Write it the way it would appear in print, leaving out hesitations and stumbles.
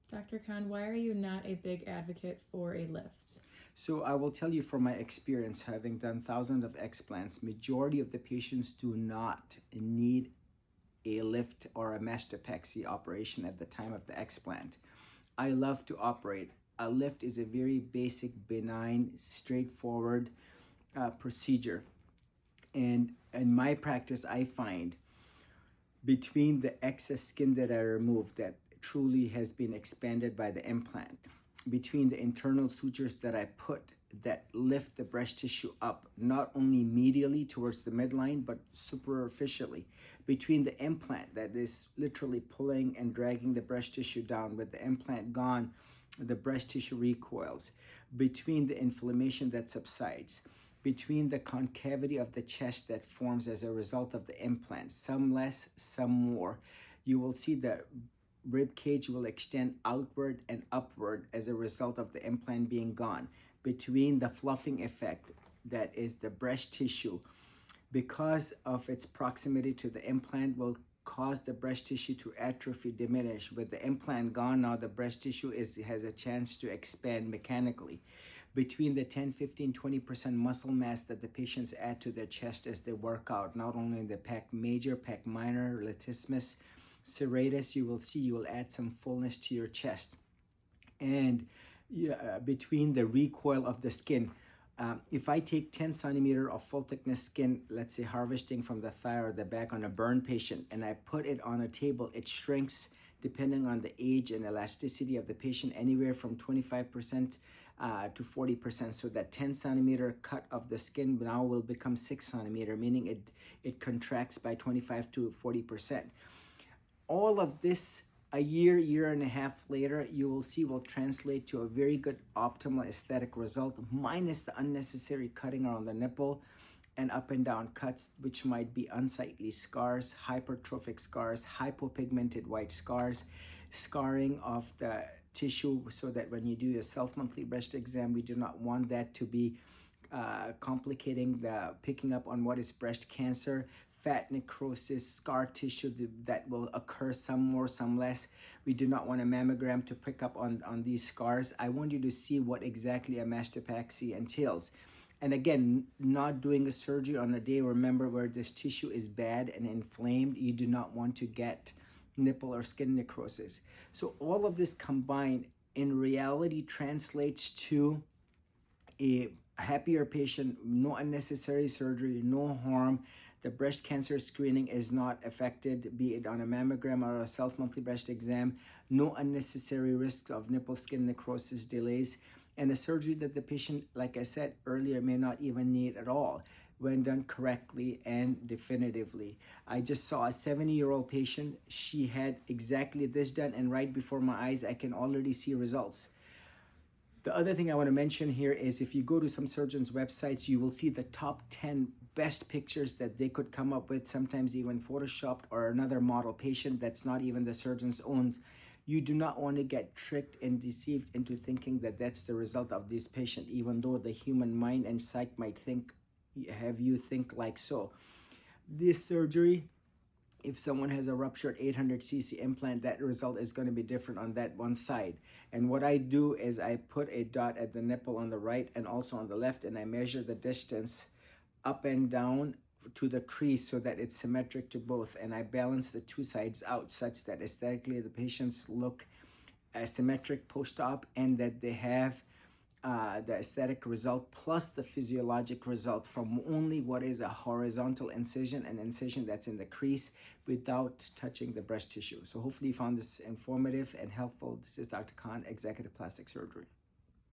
Dr. Khan, why are you not a big advocate for a lift? So I will tell you from my experience, having done thousands of explants, majority of the patients do not need a lift or a mastopexy operation at the time of the explant. I love to operate. A lift is a very basic, benign, straightforward procedure. And in my practice, I find between the excess skin that I removed that truly has been expanded by the implant, between the internal sutures that I put that lift the breast tissue up, not only medially towards the midline, but superficially, between the implant that is literally pulling and dragging the breast tissue down, with the implant gone, the breast tissue recoils, between the inflammation that subsides, between the concavity of the chest that forms as a result of the implant, some less, some more, you will see that rib cage will extend outward and upward as a result of the implant being gone. Between the fluffing effect that is the breast tissue, because of its proximity to the implant, will cause the breast tissue to atrophy, diminish. With the implant gone, now the breast tissue has a chance to expand mechanically. Between the 10, 15, 20% muscle mass that the patients add to their chest as they work out, not only in the pec major, pec minor, latissimus, serratus, you will add some fullness to your chest. And between the recoil of the skin, if I take 10 centimeter of full thickness skin, let's say harvesting from the thigh or the back on a burn patient, and I put it on a table, it shrinks depending on the age and elasticity of the patient, anywhere from 25% to 40%. So that 10 centimeter cut of the skin now will become 6 centimeter, meaning it contracts by 25 to 40%. All of this a year and a half later, you will see will translate to a very good optimal aesthetic result, minus the unnecessary cutting around the nipple and up and down cuts, which might be unsightly scars, hypertrophic scars, hypopigmented white scars, scarring of the tissue, so that when you do a self-monthly breast exam, we do not want that to be complicating the picking up on what is breast cancer, fat necrosis, scar tissue that will occur, some more, some less. We do not want a mammogram to pick up on these scars. I want you to see what exactly a mastopexy entails. And again, not doing a surgery on a day, remember, where this tissue is bad and inflamed. You do not want to get nipple or skin necrosis. So all of this combined in reality translates to a happier patient, no unnecessary surgery, no harm. The breast cancer screening is not affected, be it on a mammogram or a self-monthly breast exam, no unnecessary risks of nipple skin necrosis delays, and a surgery that the patient, like I said earlier, may not even need at all when done correctly and definitively. I just saw a 70-year-old patient. She had exactly this done, and right before my eyes, I can already see results. The other thing I want to mention here is if you go to some surgeons' websites, you will see the top 10 best pictures that they could come up with, sometimes even photoshopped, or another model patient that's not even the surgeon's own. You do not want to get tricked and deceived into thinking that that's the result of this patient, even though the human mind and psyche might have you think like so. This surgery, if someone has a ruptured 800cc implant, that result is going to be different on that one side. And what I do is I put a dot at the nipple on the right and also on the left, and I measure the distance up and down to the crease so that it's symmetric to both. And I balance the two sides out such that aesthetically the patients look symmetric post-op, and that they have the aesthetic result plus the physiologic result from only what is a horizontal incision, an incision that's in the crease, without touching the breast tissue. So hopefully you found this informative and helpful. This is Dr. Khan, Executive Plastic Surgery.